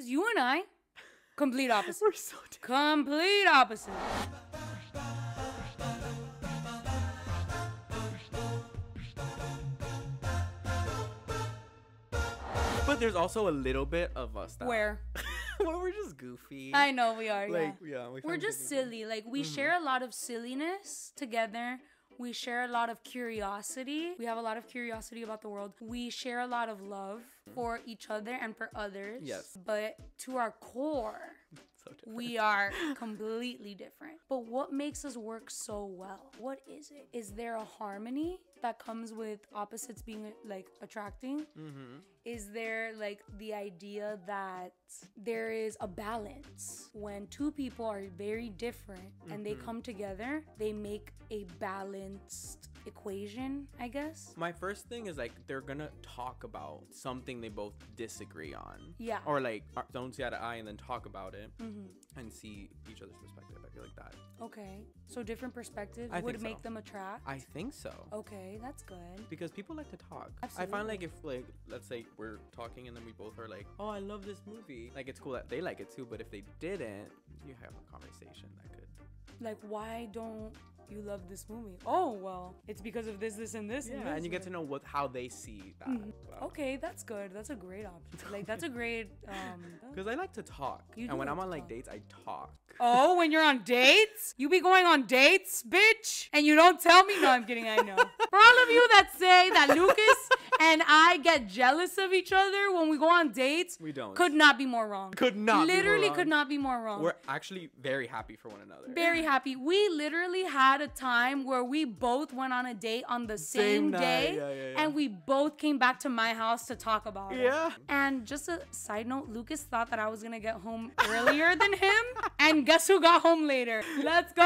you and I, complete opposite. We're so different. Complete opposite. But there's also a little bit of us that Where? where we're just goofy. I know we are, Like, yeah. yeah, We're just silly. Like, we share a lot of silliness together. We share a lot of curiosity. We have a lot of curiosity about the world. We share a lot of love for each other and for others. Yes. But to our core, So different. we are completely different. But what makes us work so well? What is it? Is there a harmony that comes with opposites being like attracting? Is there like the idea that there is a balance when two people are very different and they come together, they make a balanced equation, I guess? My first thing is like they're gonna talk about something they both disagree on. Yeah. Or like don't see eye to eye and then talk about it and see each other's perspective. I feel like that. Okay. So different perspectives I would think make so. them attract? I think so. Okay, that's good. Because people like to talk. Absolutely. I find like if like let's say we're talking and then we both are like, oh, I love this movie. Like it's cool that they like it too, but if they didn't, you have a conversation that could. Like, why don't you love this movie? Oh, well, it's because of this, this, and this. Yeah, and and this. you get to know how they see that. Okay, that's good. That's a great option. Like, that's a great. Because I like to talk, You do and when like I'm to on like talk. dates, I talk. Oh, when you're on dates? You be going on dates, bitch? And you don't tell me? No, I'm kidding. I know. For all of you that say that Lucas and I get jealous of each other when we go on dates, We don't. could not be more wrong. Could not. be more Literally wrong. could not be more wrong. We're actually very happy for one another. Very happy. We literally had a time where we both went on a date on the same night. day, Yeah. and we both came back to my house to talk about it. Yeah. And just a side note, Lucas thought that I was gonna get home earlier than him, and guess who got home later? Let's go.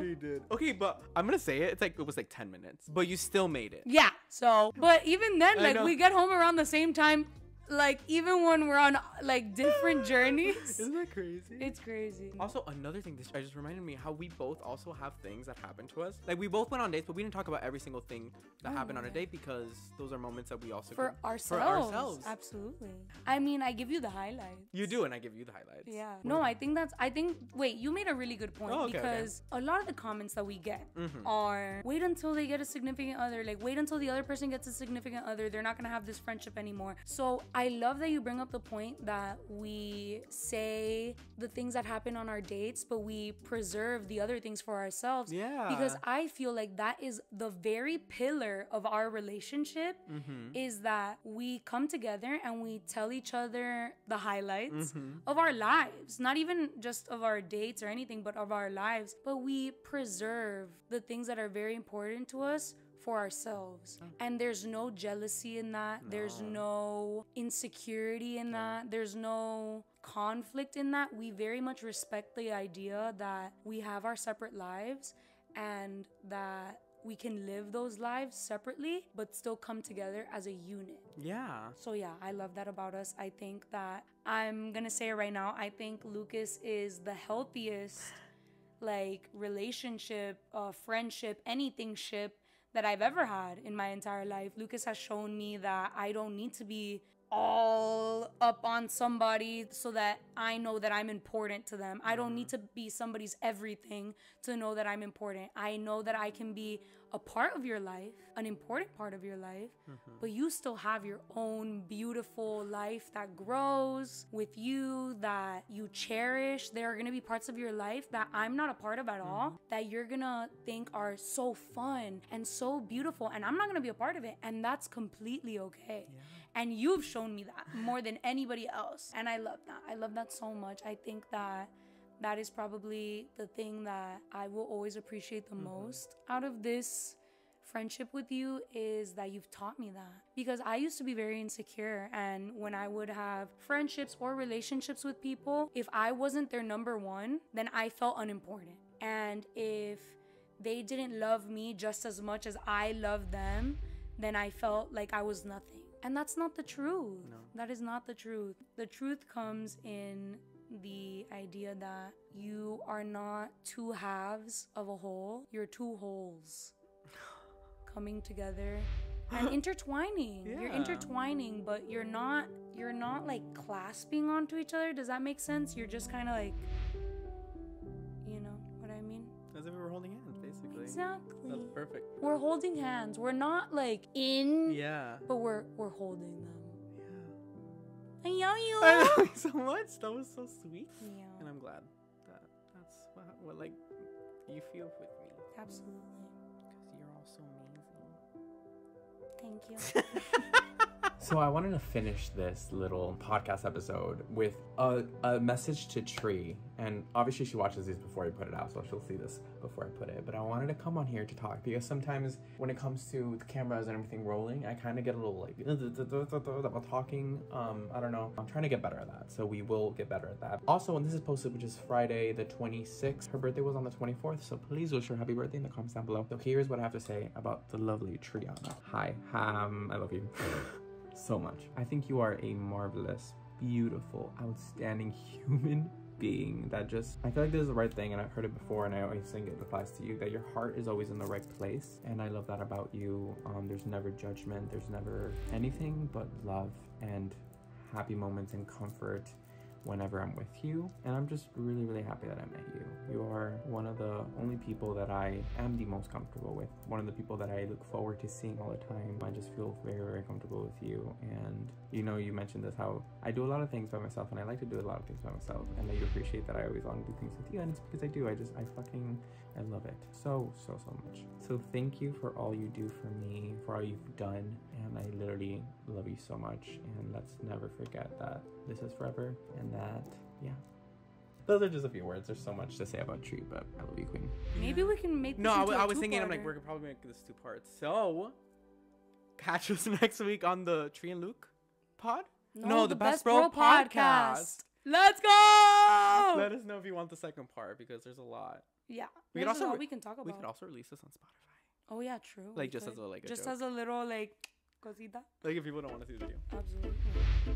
She did. Okay, but I'm gonna say it. It's like it was like 10 minutes, but you still made it. Yeah. So, but even then, I like know. we get home around the same time. Like even when we're on like different journeys, Isn't that crazy? it's crazy. Also, another thing, this just reminded me how we both also have things that happen to us. Like, we both went on dates, but we didn't talk about every single thing that happened on a date because those are moments that we also For can- ourselves. For ourselves. Absolutely. I mean, I give you the highlights. You do, and I give you the highlights. Yeah. No, I think wait, you made a really good point Oh, okay, because a lot of the comments that we get are wait until they get a significant other. Like, wait until the other person gets a significant other. They're not going to have this friendship anymore. So I love that you bring up the point that we say the things that happen on our dates, but we preserve the other things for ourselves. Yeah. Because I feel like that is the very pillar of our relationship is that we come together and we tell each other the highlights of our lives, not even just of our dates or anything, but of our lives. But we preserve the things that are very important to us for ourselves. And there's no jealousy in that. There's no insecurity in that. There's no conflict in that. We very much respect the idea that we have our separate lives and that we can live those lives separately but still come together as a unit. Yeah. So yeah, I love that about us. I think that I'm gonna say it right now, I think Lucas is the healthiest like relationship, friendship, anything ship that I've ever had in my entire life. Lucas has shown me that I don't need to be all up on somebody so that I know that I'm important to them. I don't need to be somebody's everything to know that I'm important. I know that I can be a part of your life, an important part of your life, but you still have your own beautiful life that grows with you, that you cherish. There are gonna be parts of your life that I'm not a part of at all, that you're gonna think are so fun and so beautiful, and I'm not gonna be a part of it, and that's completely okay. Yeah. And you've shown me that more than anybody else, and I love that. I love that so much. I think that that is probably the thing that I will always appreciate the most out of this friendship with you, is that you've taught me that. Because I used to be very insecure, and when I would have friendships or relationships with people, if I wasn't their number one, then I felt unimportant. And if they didn't love me just as much as I loved them, then I felt like I was nothing. And that's not the truth. No. That is not the truth. The truth comes in the idea that you are not two halves of a whole. You're two wholes coming together and intertwining. You're Yeah. intertwining, but you're not like clasping onto each other. Does that make sense? You're just kind of like, you know what I mean? As if we were holding hands, basically. Exactly. That's perfect. We're holding hands. We're not like in, Yeah. but we're holding them. Yeah. I love you. I love you so much. That was so sweet. Yeah. And I'm glad that's what like you feel with me. Absolutely. Because you're all so amazing. Thank you. So I wanted to finish this little podcast episode with a message to Tree. And obviously she watches these before I put it out, so she'll see this before I put it. But I wanted to come on here to talk because sometimes when it comes to the cameras and everything rolling, I kind of get a little like about talking. I don't know. I'm trying to get better at that. So we will get better at that. Also, when this is posted, which is Friday the 26th, her birthday was on the 24th. So please wish her happy birthday in the comments down below. So here's what I have to say about the lovely Triana. Hi, I love you. So much. I think you are a marvelous, beautiful, outstanding human being that just, I feel like this is the right thing, and I've heard it before, and I always think it applies to you, that your heart is always in the right place, and I love that about you. There's never judgment, there's never anything but love and happy moments and comfort whenever I'm with you, and I'm just really, really happy that I met you. You are one of the only people that I am the most comfortable with, one of the people that I look forward to seeing all the time. I just feel very, very comfortable with you, and you know, you mentioned this, how I do a lot of things by myself, and I like to do a lot of things by myself, and that you appreciate that I always want to do things with you, and it's because I do. I love it so much. So thank you for all you do for me, for all you've done, and I literally love you so much, and let's never forget that this is forever, and that, yeah. Those are just a few words. There's so much to say about Tree, but I love you, Queen. Maybe we can make this No, into I a was thinking, I'm like, two-parter. we're gonna probably make this 2 parts. So, catch us next week on the Tree and Luke pod? No, the Best Bro podcast. Let's go! Let us know if you want the second part, because there's a lot. Yeah. We could There's a also lot we can talk about. We could also release this on Spotify. Oh yeah, true. Like we just could. as a like a just joke. as a little like cosita. Like if people don't want to see the video. Absolutely.